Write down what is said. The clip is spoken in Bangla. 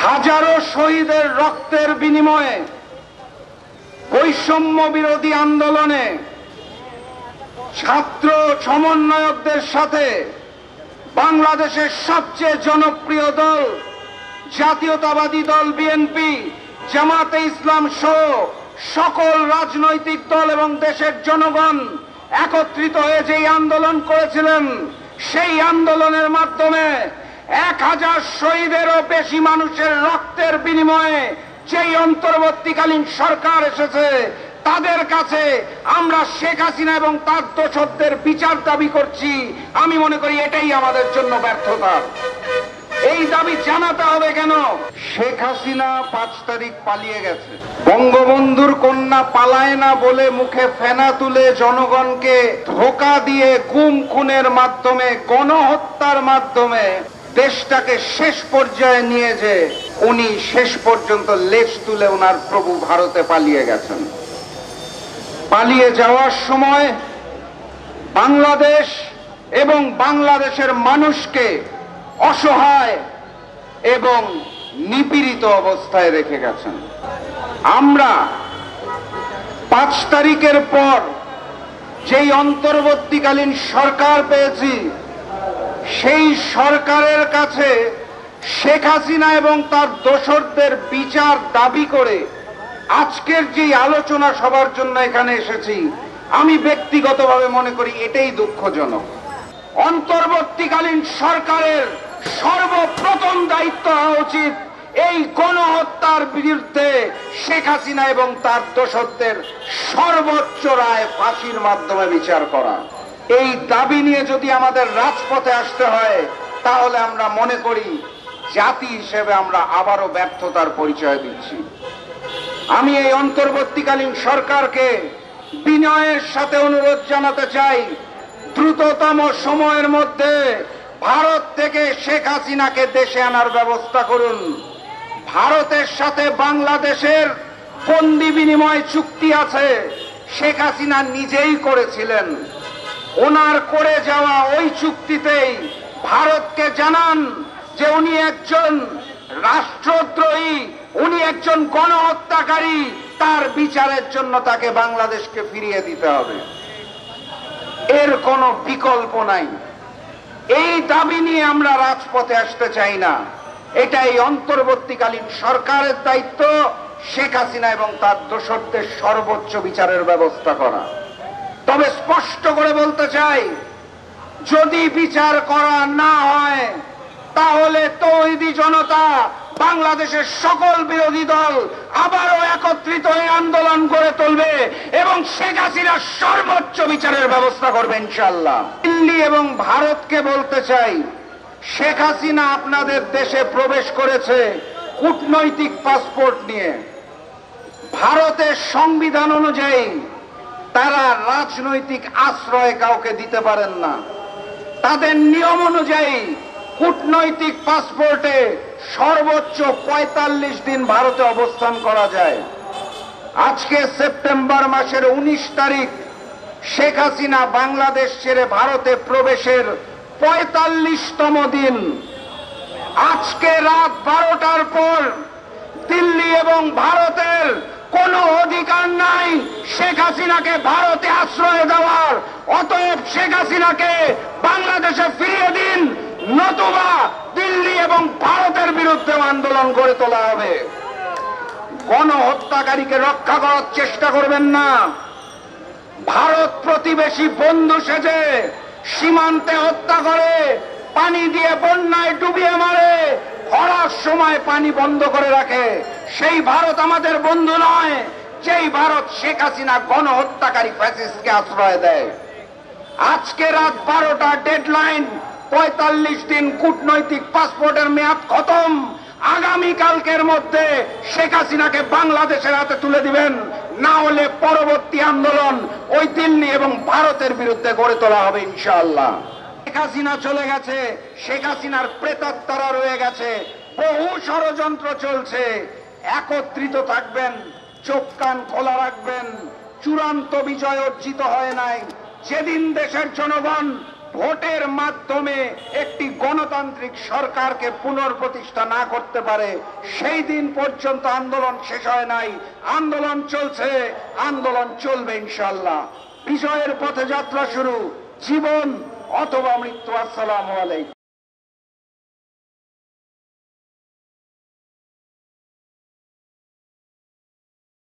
হাজারো শহীদের রক্তের বিনিময়ে বৈষম্য বিরোধী আন্দোলনে ছাত্র সমন্বয়কদের সাথে বাংলাদেশের সবচেয়ে জনপ্রিয় দল জাতীয়তাবাদী দল বিএনপি, জামাতে ইসলাম সহ সকল রাজনৈতিক দল এবং দেশের জনগণ একত্রিত হয়ে যেই আন্দোলন করেছিলেন, সেই আন্দোলনের মাধ্যমে 1000 শহীদেরও বেশি মানুষের রক্তের বিনিময়ে যেই অন্তর্বর্তীকালীন সরকার এসেছে, তাদের কাছে আমরা শেখ হাসিনা এবং তার দোষরদের বিচার দাবি করছি। আমি মনে করি এটাই আমাদের জন্য ব্যর্থতা। এই দাবি জানাতে হবে কেন? শেখ হাসিনা 5 তারিখ পালিয়ে গেছে। বঙ্গবন্ধুর কন্যা পালায় না বলে মুখে ফেনা তুলে জনগণকে ধোঁকা দিয়ে গুম খুনের মাধ্যমে, গণহত্যার মাধ্যমে দেশটাকে শেষ পর্যায়ে নিয়ে যে উনি শেষ পর্যন্ত লেজ তুলে ওনার প্রভু ভারতে পালিয়ে গেছেন। পালিয়ে যাওয়ার সময় বাংলাদেশ এবং বাংলাদেশের মানুষকে অসহায় এবং নিপীড়িত অবস্থায় রেখে গেছেন। আমরা 5 তারিখের পর যেই অন্তর্বর্তীকালীন সরকার পেয়েছি, সেই সরকারের কাছে শেখ হাসিনা এবং তার দোসরদের বিচার দাবি করে আজকের যে আলোচনা সবার জন্য এখানে এসেছি, আমি ব্যক্তিগতভাবে মনে করি এটাই দুঃখজনক। অন্তর্বর্তীকালীন সরকারের সর্বপ্রথম দায়িত্ব হওয়া উচিত এই গণহত্যার বিরুদ্ধে শেখ হাসিনা এবং তার দোসরদের সর্বোচ্চ রায় ফাঁসির মাধ্যমে বিচার করা। এই দাবি নিয়ে যদি আমাদের রাজপথে আসতে হয়, তাহলে আমরা মনে করি জাতি হিসেবে আমরা আবারও ব্যর্থতার পরিচয় দিচ্ছি। আমি এই অন্তর্বর্তীকালীন সরকারকে বিনয়ের সাথে অনুরোধ জানাতে চাই, দ্রুততম সময়ের মধ্যে ভারত থেকে শেখ হাসিনাকে দেশে আনার ব্যবস্থা করুন। ভারতের সাথে বাংলাদেশের বন্দি বিনিময় চুক্তি আছে, শেখ হাসিনা নিজেই করেছিলেন। ওনার করে যাওয়া ওই চুক্তিতেই ভারতকে জানান যে উনি একজন রাষ্ট্রদ্রোহী, উনি একজন গণহত্যাকারী, তার বিচারের জন্য তাকে বাংলাদেশকে ফিরিয়ে দিতে হবে। এর কোনো বিকল্প নাই। এই দাবি নিয়ে আমরা রাজপথে আসতে চাই না। এটা এই অন্তর্বর্তীকালীন সরকারের দায়িত্ব শেখ হাসিনা এবং তার দোসরদের সর্বোচ্চ বিচারের ব্যবস্থা করা। তবে স্পষ্ট করে বলতে চাই, যদি বিচার করা না হয়, তাহলে তৌহিদি জনতা, বাংলাদেশের সকল বিরোধী দল আবারও একত্রিত হয়ে আন্দোলন করে তুলবে এবং শেখ হাসিনার সর্বোচ্চ বিচারের ব্যবস্থা করবে ইনশাআল্লাহ। দিল্লি এবং ভারতকে বলতে চাই, শেখ হাসিনা আপনাদের দেশে প্রবেশ করেছে কূটনৈতিক পাসপোর্ট নিয়ে। ভারতের সংবিধান অনুযায়ী তারা রাজনৈতিক আশ্রয় কাউকে দিতে পারেন না। তাদের নিয়ম অনুযায়ী কূটনৈতিক পাসপোর্টে সর্বোচ্চ 45 দিন ভারতে অবস্থান করা যায়। আজকে সেপ্টেম্বর মাসের 19 তারিখ শেখ হাসিনা বাংলাদেশ ছেড়ে ভারতে প্রবেশের 45তম দিন। আজকে রাত 12টার পর দিল্লি এবং ভারতের কোনো অধিকার নাই শেখ হাসিনাকে ভারতে আশ্রয় দেওয়ার। অতএব শেখ হাসিনাকে বাংলাদেশে ফিরিয়ে দিন, নতুবা দিল্লি এবং ভারতের বিরুদ্ধে আন্দোলন গড়ে তোলা হবে। গণহত্যাকারীকে রক্ষা করার চেষ্টা করবেন না। ভারত প্রতিবেশী বন্ধু সেজে সীমান্তে হত্যা করে, পানি দিয়ে বন্যায় ডুবিয়ে মারে, খরার সময় পানি বন্ধ করে রাখে। সেই ভারত আমাদের বন্ধু নয়, যেই ভারত শেখ হাসিনা গণহত্যাকারী ফ্যাসিস্টকে আশ্রয় দেয়। আজকে রাত 12টা ডেডলাইন, 45 দিন কূটনৈতিক পাসপোর্টের মেয়াদ খতম। আগামীকালকের মধ্যে শেখ হাসিনাকে বাংলাদেশের হাতে তুলে দিবেন, না হলে পরবর্তী আন্দোলন ওই দিল্লি এবং ভারতের বিরুদ্ধে গড়ে তোলা হবে ইনশাআল্লাহ। শেখ হাসিনা চলে গেছে, শেখ হাসিনার প্রেতাত্মারা রয়ে গেছে, বহু ষড়যন্ত্র চলছে। একত্রিত থাকবেন, চোখ কান খোলা রাখবেন। চূড়ান্ত বিজয় অর্জিত হয় নাই। যেদিন দেশের জনগণ ভোটের মাধ্যমে একটি গণতান্ত্রিক সরকারকে পুনঃপ্রতিষ্ঠা না করতে পারে, সেই দিন পর্যন্ত আন্দোলন শেষ হয় নাই। আন্দোলন চলছে, আন্দোলন চলবে ইনশাআল্লাহ। বিজয়ের পথে যাত্রা শুরু, জীবন অথবা মৃত্যু। আসসালামু আলাইকুম।